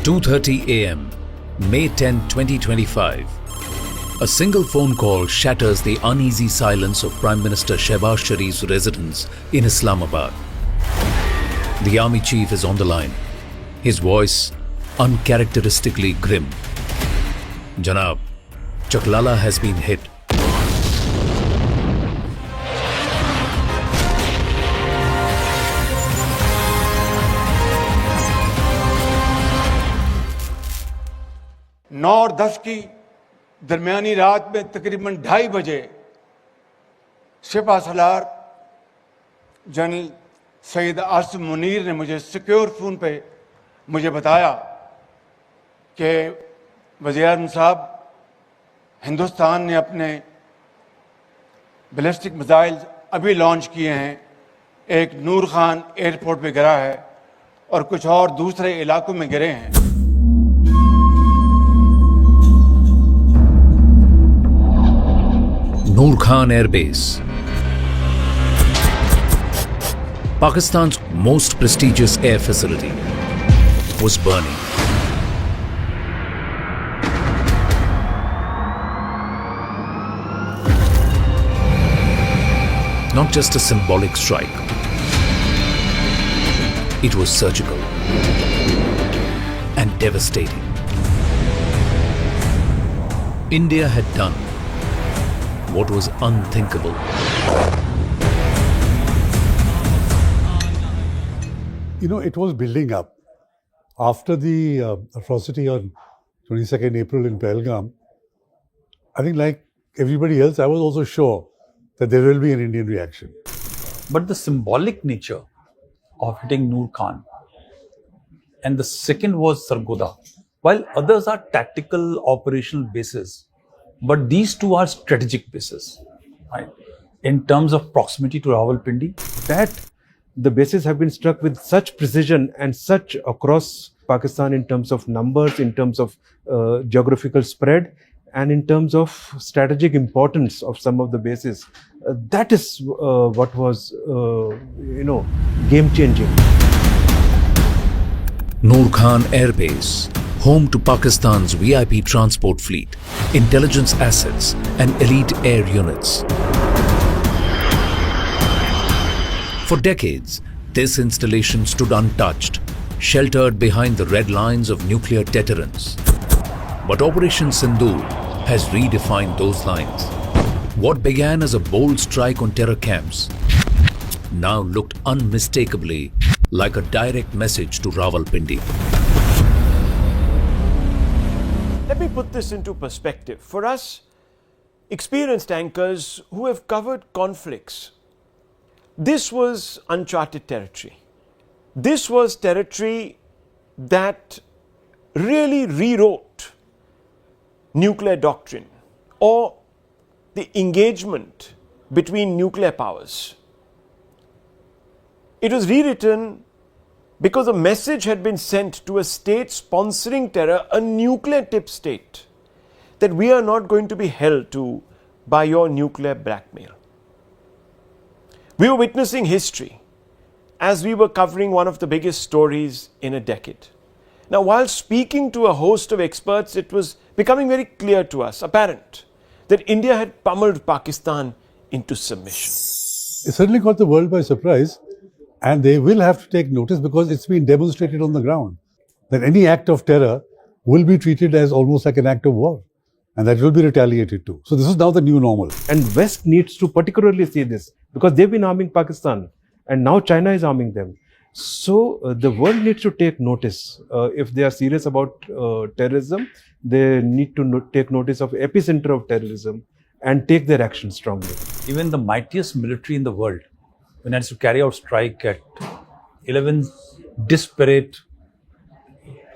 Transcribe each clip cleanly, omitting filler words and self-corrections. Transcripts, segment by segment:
"2:30 a.m., May 10, 2025. A single phone call shatters the uneasy silence of Prime Minister Shehbaz Sharif's residence in Islamabad. The army chief is on the line, his voice uncharacteristically grim. "Janab, Chaklala has been hit." नौ और 10 की दरमियानी रात में तकरीबन 2:30 बजे सिपा Salaar general Syed Asim Munir ने मुझे secure phone पे मुझे बताया कि वज़ीर-ए-आज़म साहब, हिंदुस्तान ने अपने बैलिस्टिक मिसाइल अभी लॉन्च किए हैं, एक नूर खान एयरपोर्ट पे गिरा है और कुछ और दूसरे इलाकों में गिरे हैं। Nur Khan Air Base, Pakistan's most prestigious air facility, was burning. Not just a symbolic strike, it was surgical and devastating. India had done what was unthinkable. It was building up. After the atrocity on 22nd April in Pahalgam, I think like everybody else, I was also sure that there will be an Indian reaction. But the symbolic nature of hitting Nur Khan, and the second was Sargodha, while others are tactical operational bases, but these two are strategic bases, right? In terms of proximity to Rawalpindi, that the bases have been struck with such precision and such across Pakistan in terms of numbers, in terms of geographical spread, and in terms of strategic importance of some of the bases. That is what was, game-changing. Nur Khan Air Base, home to Pakistan's VIP transport fleet, intelligence assets and elite air units. For decades, this installation stood untouched, sheltered behind the red lines of nuclear deterrence. But Operation Sindoor has redefined those lines. What began as a bold strike on terror camps now looked unmistakably like a direct message to Rawalpindi. Let me put this into perspective. For us, experienced anchors who have covered conflicts, this was uncharted territory. This was territory that really rewrote nuclear doctrine or the engagement between nuclear powers. It was rewritten because a message had been sent to a state sponsoring terror, a nuclear-tipped state, that we are not going to be held to by your nuclear blackmail. We were witnessing history as we were covering one of the biggest stories in a decade. Now, while speaking to a host of experts, it was becoming very clear to us, apparent, that India had pummeled Pakistan into submission. It certainly caught the world by surprise. And they will have to take notice because it's been demonstrated on the ground that any act of terror will be treated as almost like an act of war and that will be retaliated to. So this is now the new normal. And West needs to particularly see this because they've been arming Pakistan and now China is arming them. So the world needs to take notice. If they are serious about terrorism, they need to take notice of epicenter of terrorism and take their action strongly. even the mightiest military in the world, when it has to carry out strike at 11 disparate,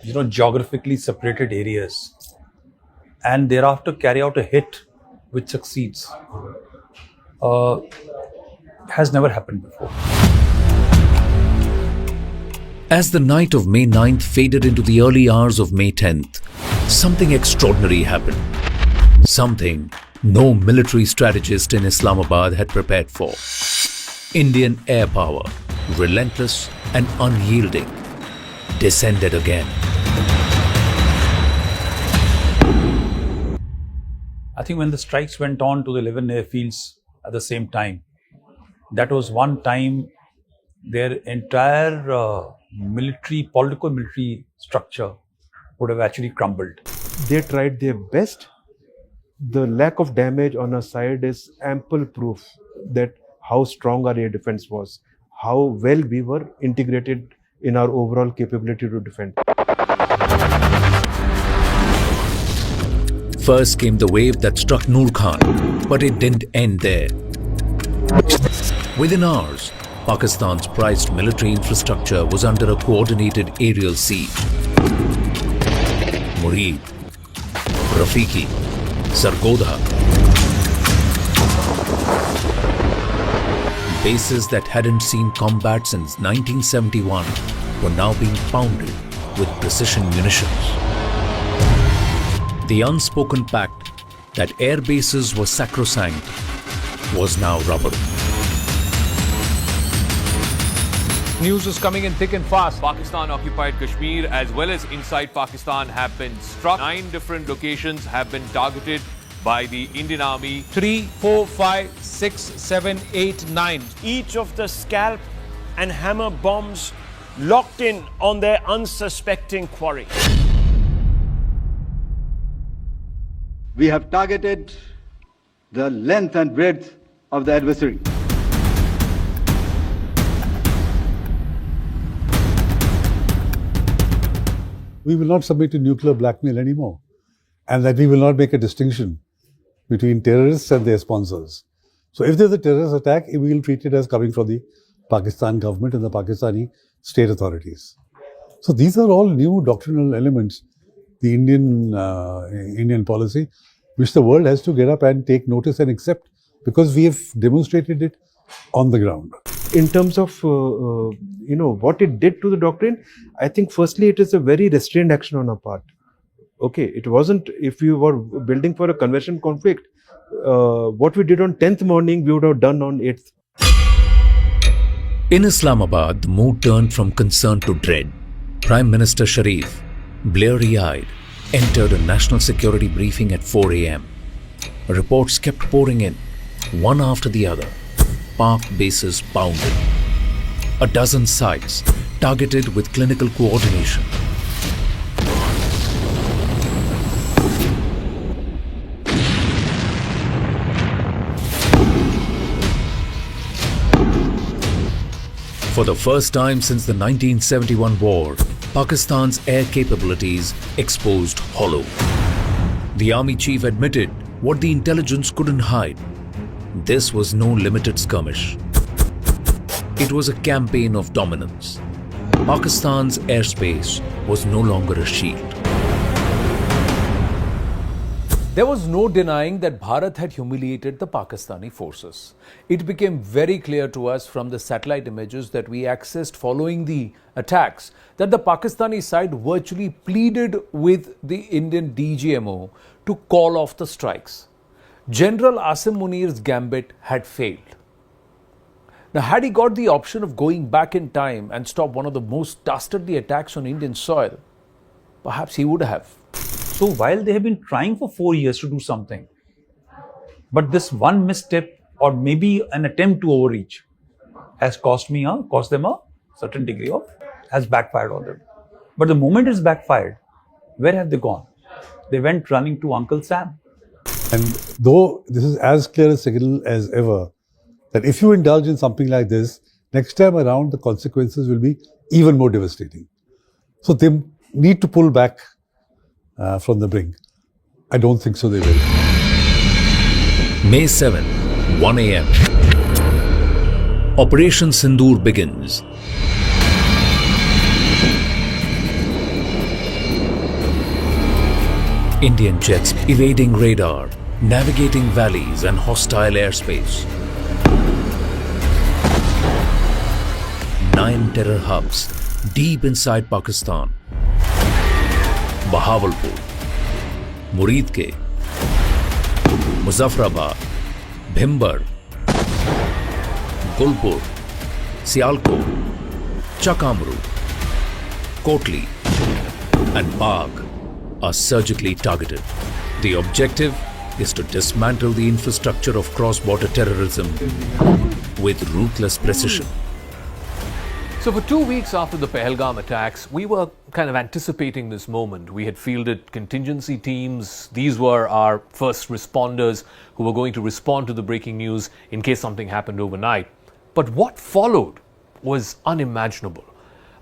geographically separated areas, and thereafter carry out a hit which succeeds, has never happened before. As the night of May 9th faded into the early hours of May 10th, something extraordinary happened. Something no military strategist in Islamabad had prepared for. Indian air power, relentless and unyielding, descended again. I think when the strikes went on to the 11 airfields at the same time, that was one time their entire political military structure would have actually crumbled. They tried their best. The lack of damage on our side is ample proof that how strong our air defense was, how well we were integrated in our overall capability to defend. First came the wave that struck Nur Khan, but it didn't end there. Within hours, Pakistan's prized military infrastructure was under a coordinated aerial siege. Murid, Rafiqui, Sargodha. Bases that hadn't seen combat since 1971 were now being pounded with precision munitions. The unspoken pact that air bases were sacrosanct was now rubble. News is coming in thick and fast. Pakistan-occupied Kashmir as well as inside Pakistan have been struck. 9 different locations have been targeted by the Indian Army. 3, 4, 5, 6, 7, 8, 9. Each of the scalp and hammer bombs locked in on their unsuspecting quarry. We have targeted the length and breadth of the adversary. We will not submit to nuclear blackmail anymore, and that we will not make a distinction between terrorists and their sponsors. So if there's a terrorist attack, we will treat it as coming from the Pakistan government and the Pakistani state authorities. So these are all new doctrinal elements, the Indian policy, which the world has to get up and take notice and accept, because we have demonstrated it on the ground. In terms of what it did to the doctrine, I think firstly it is a very restrained action on our part. Okay, it wasn't, if we were building for a conversion conflict, what we did on 10th morning we would have done on 8th. In Islamabad, the mood turned from concern to dread. Prime Minister Sharif, bleary-eyed, entered a national security briefing at 4 a.m. Reports kept pouring in, one after the other. Pak bases pounded. A dozen sites targeted with clinical coordination. For the first time since the 1971 war, Pakistan's air capabilities exposed hollow. The army chief admitted what the intelligence couldn't hide. This was no limited skirmish. It was a campaign of dominance. Pakistan's airspace was no longer a shield. There was no denying that Bharat had humiliated the Pakistani forces. It became very clear to us from the satellite images that we accessed following the attacks that the Pakistani side virtually pleaded with the Indian DGMO to call off the strikes. General Asim Munir's gambit had failed. Now, had he got the option of going back in time and stop one of the most dastardly attacks on Indian soil, perhaps he would have. So while they have been trying for 4 years to do something, but this one misstep or maybe an attempt to overreach has cost them a certain degree of, has backfired on them. But the moment it's backfired, where have they gone? They went running to Uncle Sam. And though this is as clear a signal as ever, that if you indulge in something like this, next time around the consequences will be even more devastating. So they need to pull back from the brink. I don't think so they will. May 7, 1 a.m. Operation Sindoor begins. Indian jets evading radar, navigating valleys and hostile airspace. 9 terror hubs deep inside Pakistan, Bahawalpur, Murid ke, Muzaffarabad, Bhimbar, Gulpur, Sialkot, Chakamru, Kotli and Bagh are surgically targeted. The objective is to dismantle the infrastructure of cross-border terrorism with ruthless precision. So for 2 weeks after the Pahalgam attacks, we were kind of anticipating this moment. We had fielded contingency teams. These were our first responders who were going to respond to the breaking news in case something happened overnight. But what followed was unimaginable.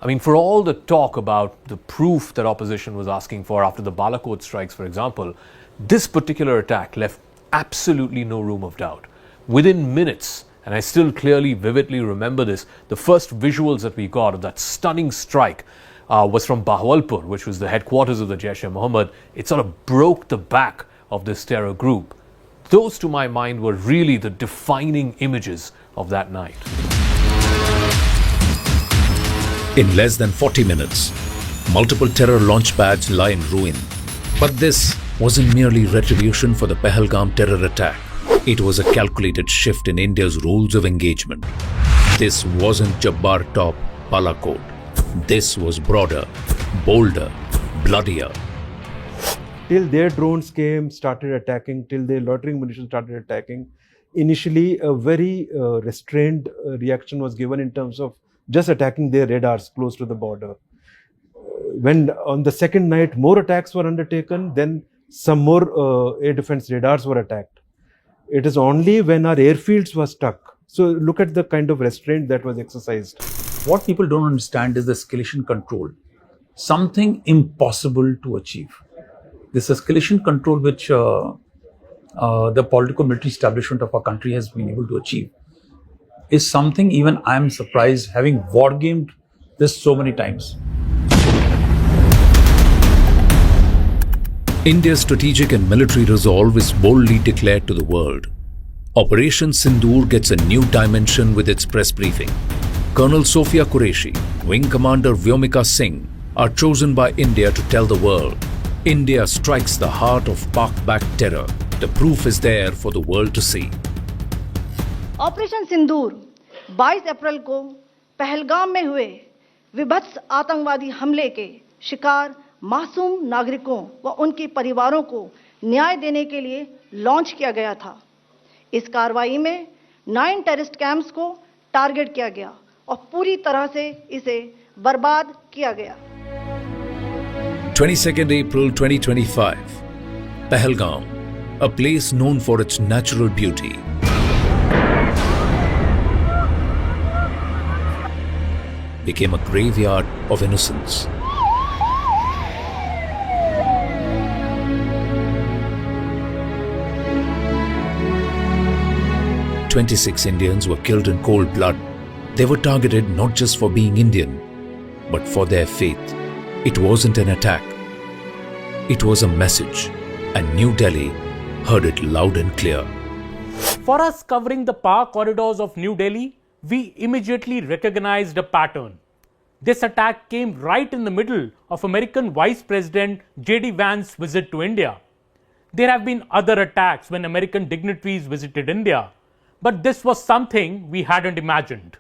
I mean, for all the talk about the proof that opposition was asking for after the Balakot strikes, for example, this particular attack left absolutely no room of doubt. Within minutes, and I still clearly, vividly remember this, the first visuals that we got of that stunning strike was from Bahawalpur, which was the headquarters of the Jaish-e-Mohammed. It sort of broke the back of this terror group. Those, to my mind, were really the defining images of that night. In less than 40 minutes, multiple terror launch pads lie in ruin. But this wasn't merely retribution for the Pahalgam terror attack. It was a calculated shift in India's rules of engagement. This wasn't Jabbar Top Balakot. This was broader, bolder, bloodier. Till their drones came, started attacking, till their loitering munitions started attacking, initially a very restrained reaction was given in terms of just attacking their radars close to the border. When on the second night more attacks were undertaken, then some more air defense radars were attacked. It is only when our airfields were stuck. So look at the kind of restraint that was exercised. What people don't understand is the escalation control. Something impossible to achieve. This escalation control which the political military establishment of our country has been able to achieve is something even I am surprised, having war gamed this so many times. India's strategic and military resolve is boldly declared to the world. Operation Sindoor gets a new dimension with its press briefing. Colonel Sophia Qureshi, Wing Commander Vyomika Singh are chosen by India to tell the world. India strikes the heart of Pak-backed terror. The proof is there for the world to see. Operation Sindoor 22 April को पहलगाम में हुए विभत्स आतंकवादी हमले के शिकार मासूम नागरिकों व उनके परिवारों को न्याय देने के लिए लॉन्च किया गया था। इस कार्रवाई में 9 टेररिस्ट कैंप्स को टारगेट किया गया और पूरी तरह से इसे बर्बाद किया गया। 22nd April 2025, Pahalgam, a place known for its natural beauty, became a graveyard of innocence. "26 Indians were killed in cold blood. They were targeted not just for being Indian, but for their faith. It wasn't an attack. It was a message, and New Delhi heard it loud and clear." For us covering the power corridors of New Delhi, we immediately recognized a pattern. This attack came right in the middle of American Vice President J.D. Vance's visit to India. There have been other attacks when American dignitaries visited India, but this was something we hadn't imagined.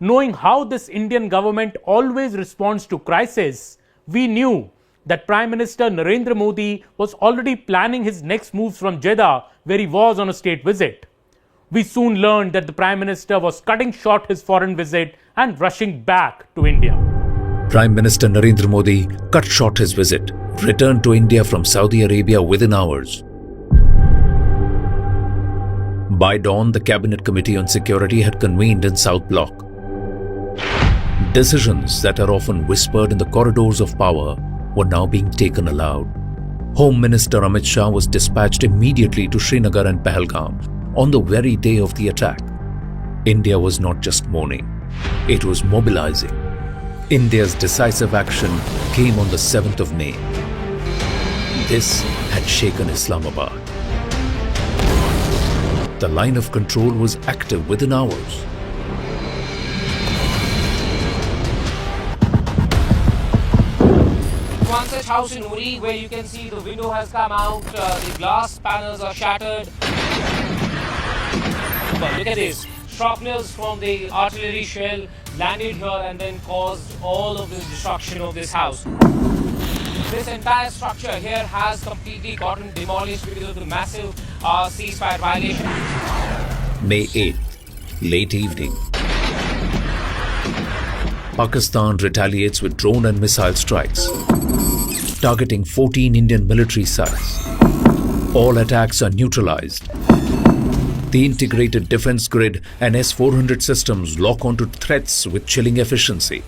Knowing how this Indian government always responds to crisis, we knew that Prime Minister Narendra Modi was already planning his next moves from Jeddah, where he was on a state visit. We soon learned that the Prime Minister was cutting short his foreign visit and rushing back to India. Prime Minister Narendra Modi cut short his visit, returned to India from Saudi Arabia within hours. By dawn, the Cabinet Committee on Security had convened in South Block. Decisions that are often whispered in the corridors of power were now being taken aloud. Home Minister Amit Shah was dispatched immediately to Srinagar and Pahalgam on the very day of the attack. India was not just mourning, it was mobilizing. India's decisive action came on the 7th of May. This had shaken Islamabad. The line of control was active within hours. one such house in Murid where you can see the window has come out, the glass panels are shattered. But look at this. Shrapnels from the artillery shell landed here and then caused all of this destruction of this house. This entire structure here has completely gotten demolished because of the massive ceasefire violation. May 8th, late evening. Pakistan retaliates with drone and missile strikes, targeting 14 Indian military sites. All attacks are neutralized. The integrated defense grid and S-400 systems lock onto threats with chilling efficiency.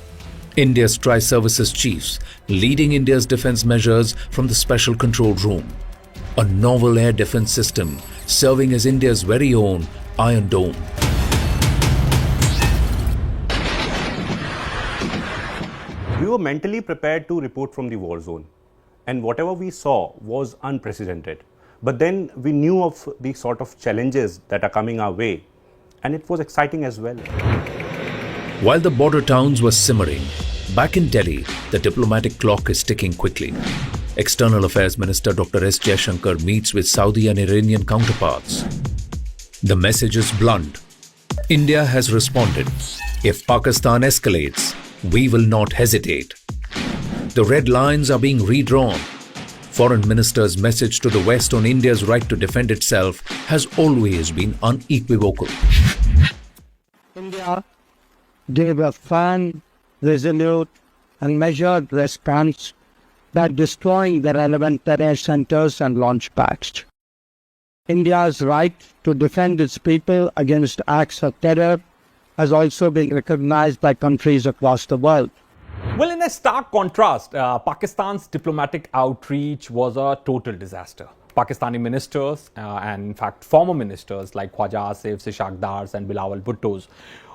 India's Tri-Services chiefs leading India's defense measures from the Special Control Room. A novel air defense system serving as India's very own Iron Dome. We were mentally prepared to report from the war zone, and whatever we saw was unprecedented. But then we knew of the sort of challenges that are coming our way, and it was exciting as well. While the border towns were simmering, back in Delhi, the diplomatic clock is ticking quickly. External Affairs Minister Dr. S. Jaishankar meets with Saudi and Iranian counterparts. The message is blunt. India has responded. If Pakistan escalates, we will not hesitate. The red lines are being redrawn. Foreign Minister's message to the West on India's right to defend itself has always been unequivocal. India gave a firm, resolute and measured response that destroying the relevant terror centers and launch pads. India's right to defend its people against acts of terror has also been recognized by countries across the world. Well, in a stark contrast, Pakistan's diplomatic outreach was a total disaster. Pakistani ministers and in fact former ministers like Khwaja Asif, Sishakdars and Bilawal Bhuttos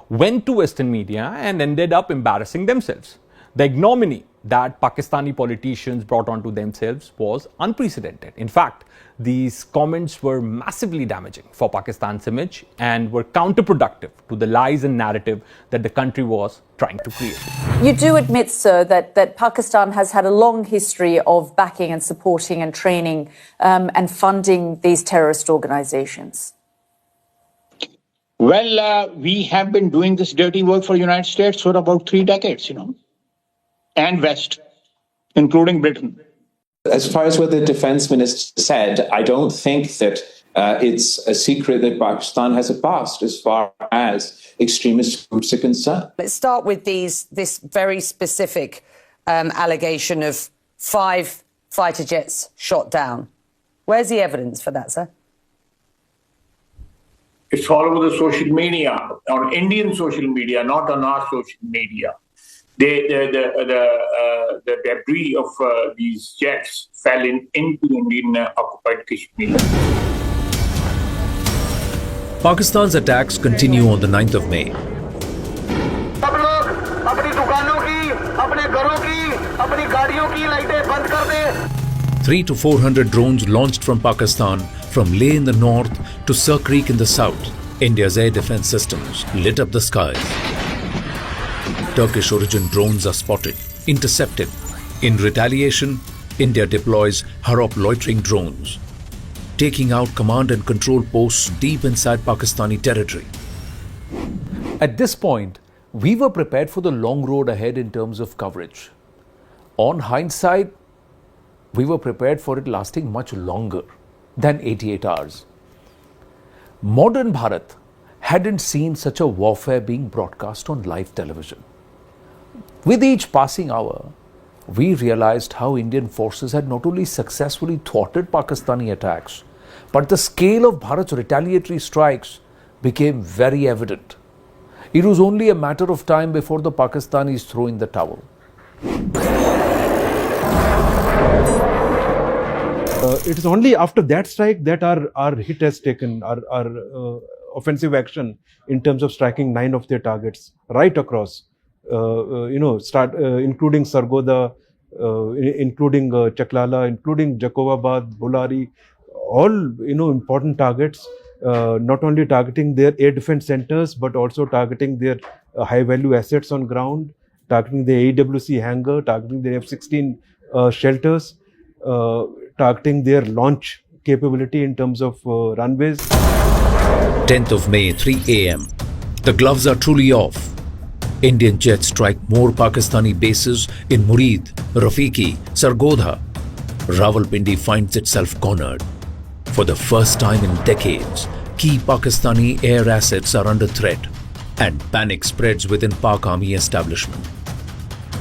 went to Western media and ended up embarrassing themselves. The ignominy that Pakistani politicians brought onto themselves was unprecedented. In fact, these comments were massively damaging for Pakistan's image and were counterproductive to the lies and narrative that the country was trying to create. You do admit, sir, that Pakistan has had a long history of backing and supporting and training and funding these terrorist organizations. Well, we have been doing this dirty work for the United States for about 3 decades, and West, including Britain. As far as what the defense minister said, I don't think that it's a secret that Pakistan has a past as far as extremist groups are concerned. Let's start with this very specific allegation of 5 fighter jets shot down. Where's the evidence for that, sir? It's all over the social media, on Indian social media, not on our social media. The debris of these jets fell into Indian occupied Kashmir. Pakistan's attacks continue on the 9th of May. 300 to 400 drones launched from Pakistan from Leh in the north to Sir Creek in the south. India's air defense systems lit up the skies. Turkish origin drones are spotted, intercepted. In retaliation, India deploys Harop loitering drones, taking out command and control posts deep inside Pakistani territory. At this point, we were prepared for the long road ahead in terms of coverage. On hindsight, we were prepared for it lasting much longer than 88 hours. Modern Bharat hadn't seen such a warfare being broadcast on live television. With each passing hour, we realized how Indian forces had not only successfully thwarted Pakistani attacks, but the scale of Bharat's retaliatory strikes became very evident. It was only a matter of time before the Pakistanis threw in the towel. It is only after that strike that our hit has taken, our offensive action in terms of striking 9 of their targets right across, including Sargodha, including Chaklala, including Jacobabad, Bulari, all important targets. Not only targeting their air defense centers, but also targeting their high-value assets on ground, targeting the AWC hangar, targeting the F-16 shelters, targeting their launch capability in terms of runways. 10th of May, 3 a.m. The gloves are truly off. Indian jets strike more Pakistani bases in Murid, Rafiqi, Sargodha. Rawalpindi finds itself cornered. For the first time in decades, key Pakistani air assets are under threat, and panic spreads within Pak Army establishment.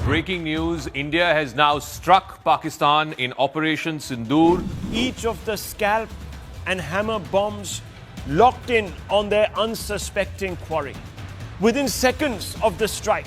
Breaking news, India has now struck Pakistan in Operation Sindoor. Each of the scalp and hammer bombs locked in on their unsuspecting quarry within seconds of the strike.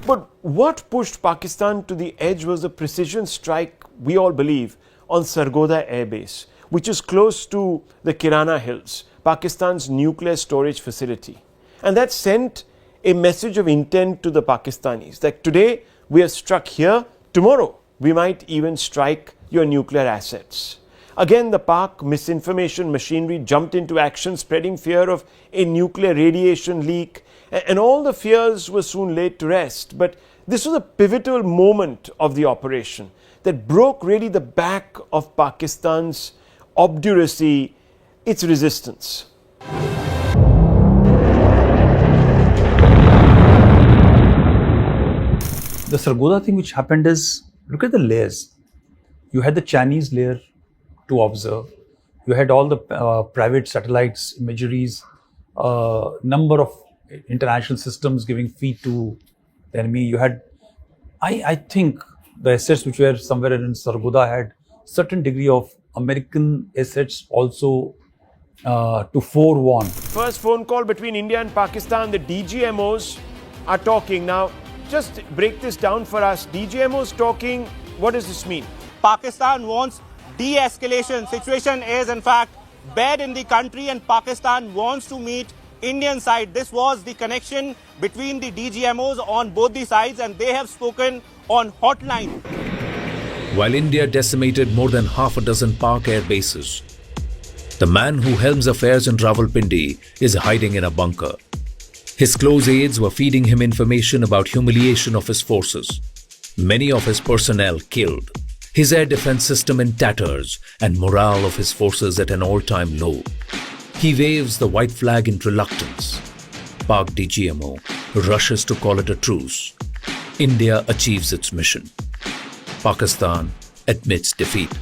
But what pushed Pakistan to the edge was a precision strike, we all believe, on Sargodha Air Base, which is close to the Kirana Hills, Pakistan's nuclear storage facility. And that sent a message of intent to the Pakistanis that today we are struck here, tomorrow we might even strike your nuclear assets. Again, the Pak misinformation machinery jumped into action, spreading fear of a nuclear radiation leak, and all the fears were soon laid to rest. But this was a pivotal moment of the operation that broke really the back of Pakistan's obduracy, its resistance. The Sargodha thing which happened is, look at the layers. You had the Chinese layer to observe. You had all the private satellites, imageries, number of international systems giving feed to the enemy. You had, I think, the assets which were somewhere in Sargodha had certain degree of American assets also to forewarn. First phone call between India and Pakistan, the DGMOs are talking. Now, just break this down for us. DGMOs talking, what does this mean? Pakistan wants de-escalation. Situation is, in fact, bad in the country, and Pakistan wants to meet Indian side. This was the connection between the DGMOs on both the sides, and they have spoken on hotline. While India decimated more than half a dozen Pak air bases, the man who helms affairs in Rawalpindi is hiding in a bunker. His close aides were feeding him information about humiliation of his forces. Many of his personnel killed, his air defense system in tatters, and morale of his forces at an all-time low. He waves the white flag in reluctance. Pak DGMO rushes to call it a truce. India achieves its mission. Pakistan admits defeat.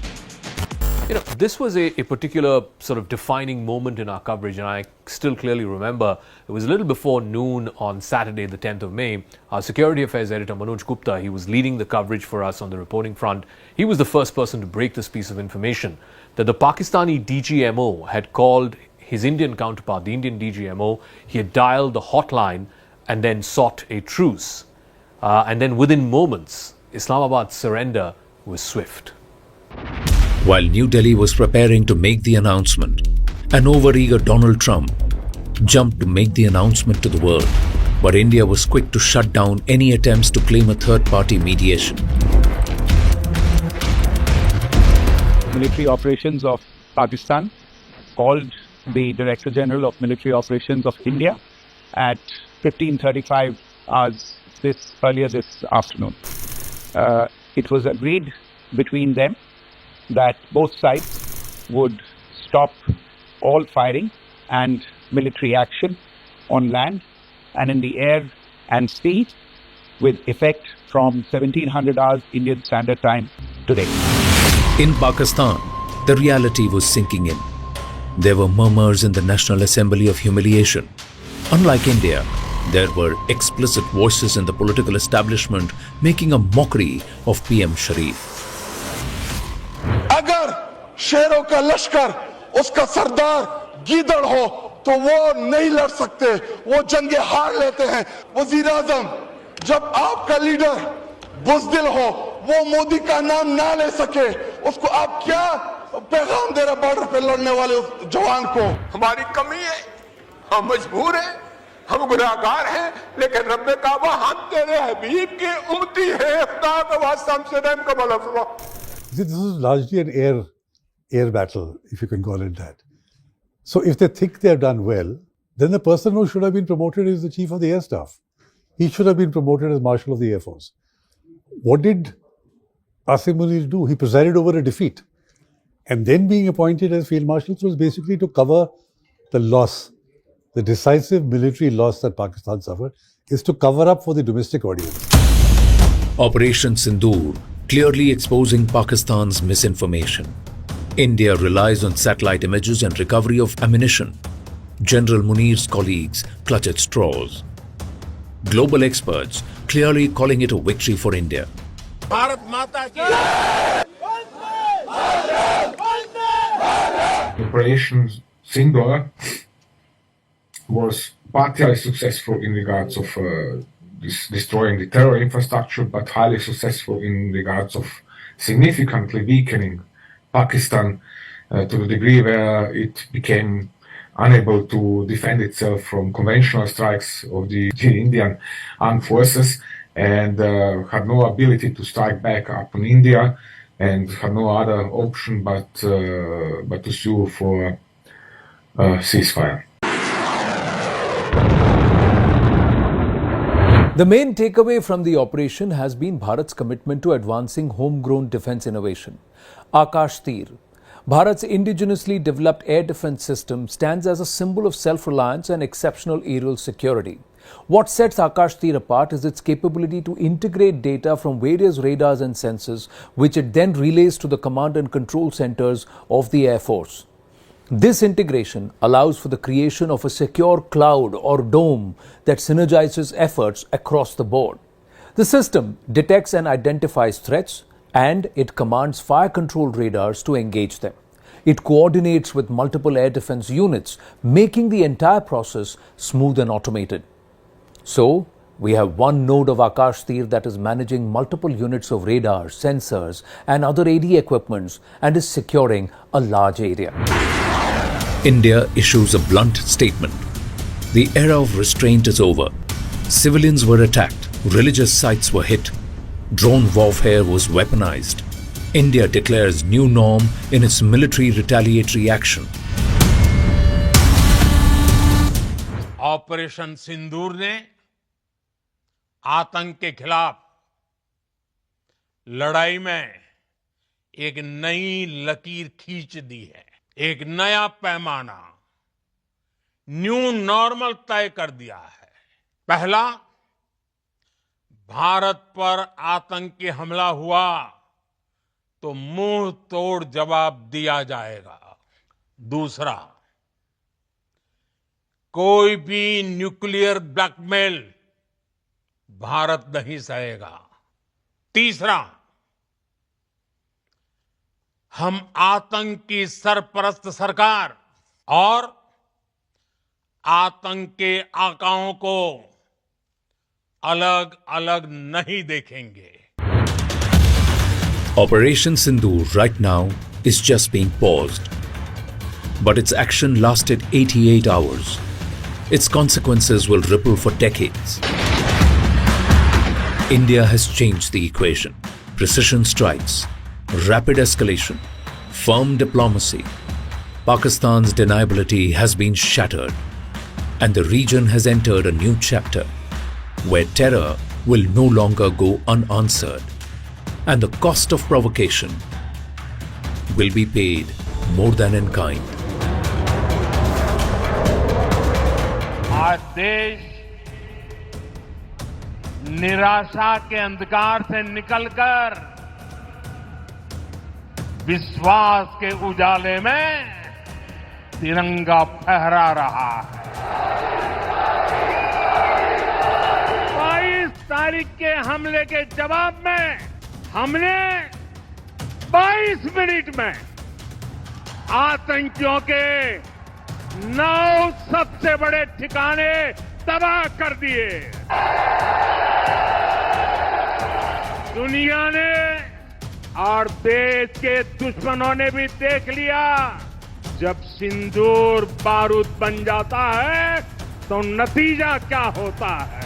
You know, this was a particular sort of defining moment in our coverage, and I still clearly remember it was a little before noon on Saturday, the 10th of May. Our Security Affairs editor, Manoj Gupta, he was leading the coverage for us on the reporting front. He was the first person to break this piece of information that the Pakistani DGMO had called his Indian counterpart, the Indian DGMO. He had dialed the hotline and then sought a truce. And then within moments, Islamabad's surrender was swift. While New Delhi was preparing to make the announcement, an overeager Donald Trump jumped to make the announcement to the world, but India was quick to shut down any attempts to claim a third-party mediation. Military Operations of Pakistan called the Director General of Military Operations of India at 15:35 hours earlier this afternoon. It was agreed between them that both sides would stop all firing and military action on land and in the air and sea with effect from 1700 hours Indian Standard Time today. In Pakistan, the reality was sinking in. There were murmurs in the National Assembly of humiliation. Unlike India, there were explicit voices in the political establishment making a mockery of PM Sharif. अगर शेरों का लश्कर उसका सरदार गीदड़ हो तो वो नहीं लड़ सकते, वो जंगे हार लेते हैं। वजीर आजम, जब आपका लीडर बुज़दिल हो, वो मोदी का नाम ना ले सके, उसको आप क्या पैगाम दे रहे बॉर्डर पे लड़ने वाले उस जवान को? हमारी कमी है, हम मजबूर हैं, हम गुनाहगार हैं, लेकिन रब्बे काबा हम तेरे हबीब की उम्मती है, खुदा का वास्ता हमसे रहम का भला फरमा। This is largely an air battle, if you can call it that. So if they think they have done well, then the person who should have been promoted is the Chief of the Air Staff. He should have been promoted as Marshal of the Air Force. What did Asim Munir do? He presided over a defeat. And then being appointed as Field Marshal was basically to cover the loss, the decisive military loss that Pakistan suffered, is to cover up for the domestic audience. Operation Sindoor, clearly exposing Pakistan's misinformation. India relies on satellite images and recovery of ammunition. General Munir's colleagues clutch at straws. Global experts clearly calling it a victory for India. Bharat माता की Operation Sindoor was partly successful in regards of destroying the terror infrastructure, but highly successful in regards of significantly weakening Pakistan to the degree where it became unable to defend itself from conventional strikes of the Indian armed forces, and had no ability to strike back upon India, and had no other option but to sue for ceasefire. The main takeaway from the operation has been Bharat's commitment to advancing homegrown defense innovation. Akash Tir, Bharat's indigenously developed air defense system, stands as a symbol of self-reliance and exceptional aerial security. What sets Akash Tir apart is its capability to integrate data from various radars and sensors, which it then relays to the command and control centers of the Air Force. This integration allows for the creation of a secure cloud or dome that synergizes efforts across the board. The system detects and identifies threats, and it commands fire-controlled radars to engage them. It coordinates with multiple air defense units, making the entire process smooth and automated. So, we have one node of Akash Tir that is managing multiple units of radars, sensors and other AD equipments and is securing a large area. India issues a blunt statement. The era of restraint is over. Civilians were attacked, religious sites were hit, drone warfare was weaponized. India declares new norm in its military retaliatory action. Operation Sindoor ने आतंक के खिलाफ लड़ाई में एक नई लकीर खींच दी है, एक नया पैमाना, न्यू नॉर्मल तय कर दिया है। पहला, भारत पर आतंकी हमला हुआ तो मुंह तोड़ जवाब दिया जाएगा। दूसरा, कोई भी न्यूक्लियर ब्लैकमेल भारत नहीं सहेगा। तीसरा, हम आतंक की सरपरस्त सरकार और आतंक के आकाओं को अलग अलग नहीं देखेंगे। Operation Sindoor right now is just being paused. But its action lasted 88 hours. Its consequences will ripple for decades. India has changed the equation. Precision strikes, rapid escalation, firm diplomacy. Pakistan's deniability has been shattered, and the region has entered a new chapter where terror will no longer go unanswered, and the cost of provocation will be paid more than in kind. आज देश निराशा के अंधकार से निकलकर विश्वास के उजाले में तिरंगा फहरा रहा है। 22 तारीख के हमले के जवाब में हमने 22 मिनट में आतंकियों के 9 सबसे बड़े ठिकाने तबाह कर दिए। दुनिया ने और देश के दुश्मनों ने भी देख लिया, जब सिंदूर बारूद बन जाता है तो नतीजा क्या होता है।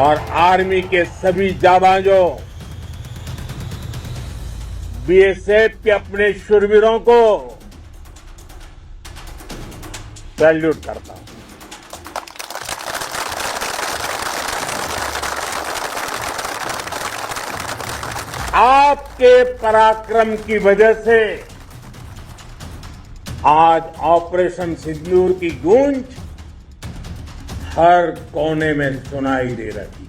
और आर्मी के सभी जाबाजों, बीएसएफ के अपने शूरवीरों को सैल्यूट करता हूं। आपके पराक्रम की वजह से आज ऑपरेशन सिंदूर की गूंज हर कोने में सुनाई दे रही है।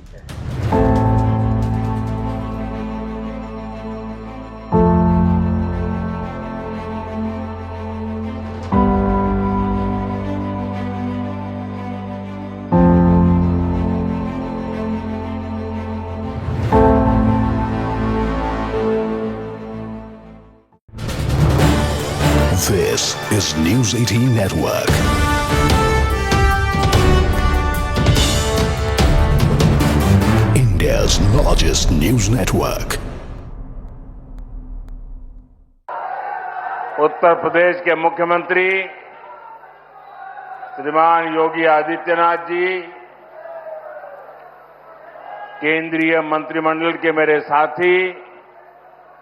This is News 18 Network. India's largest news network. Uttar Pradesh के मुख्यमंत्री श्रीमान योगी आदित्यनाथ जी, केंद्रीय मंत्रिमंडल के मेरे साथी,